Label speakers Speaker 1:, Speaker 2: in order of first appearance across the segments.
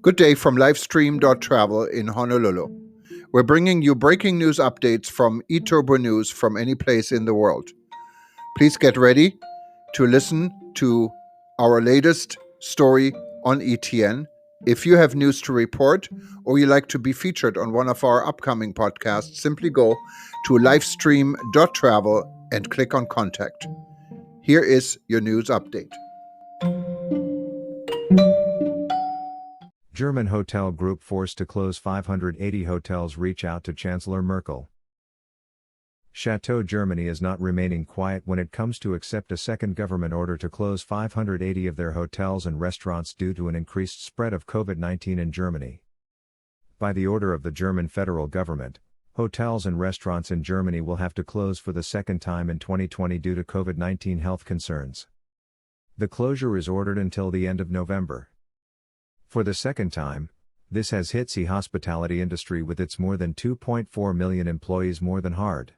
Speaker 1: Good day from livestream.travel in Honolulu. We're bringing you breaking news updates from eTurbo News from any place in the world. Please get ready to listen to our latest story on ETN. If you have news to report or you like to be featured on one of our upcoming podcasts, simply go to livestream.travel and click on contact. Here is your news update.
Speaker 2: German hotel group forced to close 580 hotels reach out to Chancellor Merkel. Chateaux Germany is not remaining quiet when it comes to accept a second government order to close 580 of their hotels and restaurants due to an increased spread of COVID-19 in Germany. By the order of the German federal government, hotels and restaurants in Germany will have to close for the second time in 2020 due to COVID-19 health concerns. The closure is ordered until the end of November. For the second time, this has hit the hospitality industry with its more than 2.4 million employees more than hard.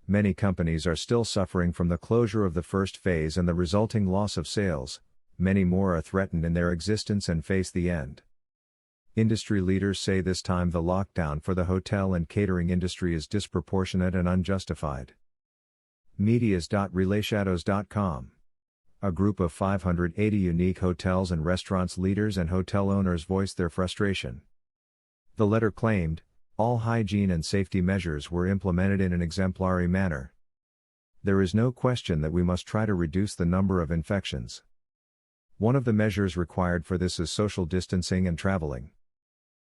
Speaker 2: Many companies are still suffering from the closure of the first phase and the resulting loss of sales. Many more are threatened in their existence and face the end. Industry leaders say this time the lockdown for the hotel and catering industry is disproportionate and unjustified. Medias.relayshadows.com. A group of 580 unique hotels and restaurants leaders and hotel owners voiced their frustration. The letter claimed, all hygiene and safety measures were implemented in an exemplary manner. There is no question that we must try to reduce the number of infections. One of the measures required for this is social distancing and traveling.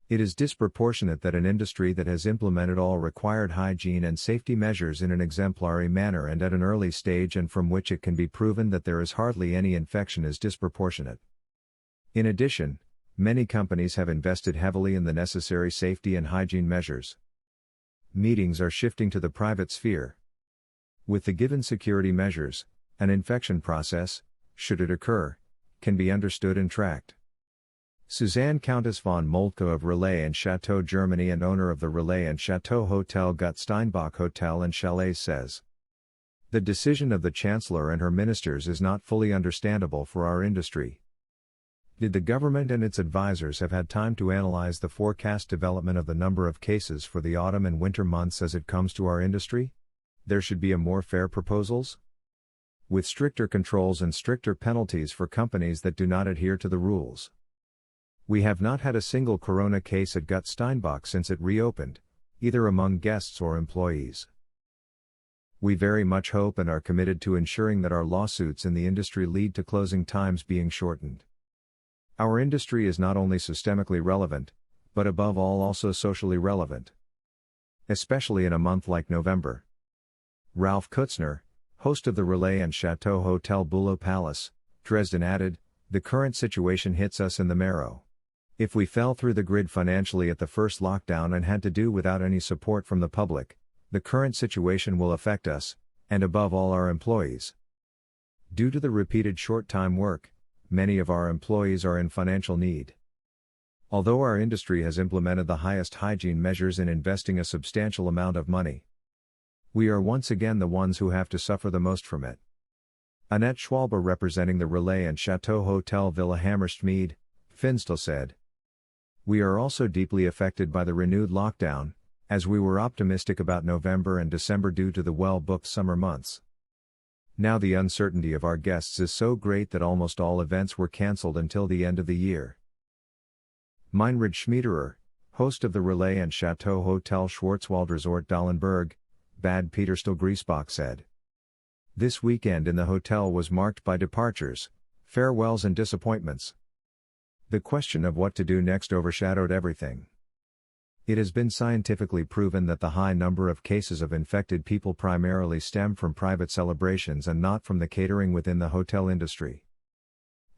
Speaker 2: It is disproportionate that an industry that has implemented all required hygiene and safety measures in an exemplary manner and at an early stage and from which it can be proven that there is hardly any infection is disproportionate. In addition, many companies have invested heavily in the necessary safety and hygiene measures. Meetings are shifting to the private sphere. With the given security measures, an infection process, should it occur, can be understood and tracked. Suzanne Countess von Moltke of Relais and Chateaux Germany and owner of the Relais and Chateau Hotel Gut Steinbach Hotel and Chalets says, the decision of the Chancellor and her ministers is not fully understandable for our industry. Did the government and its advisors have had time to analyze the forecast development of the number of cases for the autumn and winter months as it comes to our industry? There should be a more fair proposals? With stricter controls and stricter penalties for companies that do not adhere to the rules. We have not had a single corona case at Gut Steinbach since it reopened, either among guests or employees. We very much hope and are committed to ensuring that our lawsuits in the industry lead to closing times being shortened. Our industry is not only systemically relevant, but above all also socially relevant. Especially in a month like November. Ralph Kutzner, host of the Relais and Chateau Hotel Bülow Palace, Dresden added, the current situation hits us in the marrow. If we fell through the grid financially at the first lockdown and had to do without any support from the public, the current situation will affect us, and above all our employees. Due to the repeated short-time work, many of our employees are in financial need. Although our industry has implemented the highest hygiene measures in investing a substantial amount of money, we are once again the ones who have to suffer the most from it. Annette Schwalbe representing the Relais and Chateau Hotel Villa Hammerstmead, Finstel said, we are also deeply affected by the renewed lockdown, as we were optimistic about November and December due to the well-booked summer months. Now the uncertainty of our guests is so great that almost all events were cancelled until the end of the year. Meinrad Schmiederer, host of the Relais and Chateau Hotel Schwarzwald Resort Dahlenberg, Bad Peterstal Griesbach said, this weekend in the hotel was marked by departures, farewells and disappointments. The question of what to do next overshadowed everything. It has been scientifically proven that the high number of cases of infected people primarily stem from private celebrations and not from the catering within the hotel industry.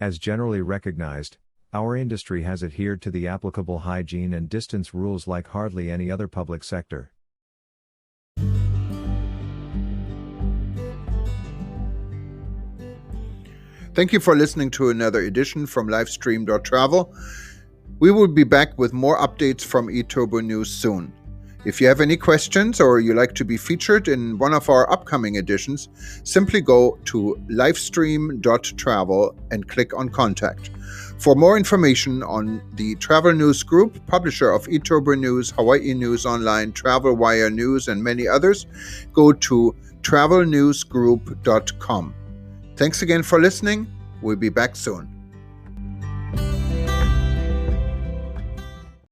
Speaker 2: As generally recognized, our industry has adhered to the applicable hygiene and distance rules like hardly any other public sector.
Speaker 1: Thank you for listening to another edition from livestream.travel. We will be back with more updates from eTurbo News soon. If you have any questions or you like to be featured in one of our upcoming editions, simply go to livestream.travel and click on Contact. For more information on the Travel News Group, publisher of eTober News, Hawaii News Online, Travel Wire News, and many others, go to travelnewsgroup.com. Thanks again for listening. We'll be back soon.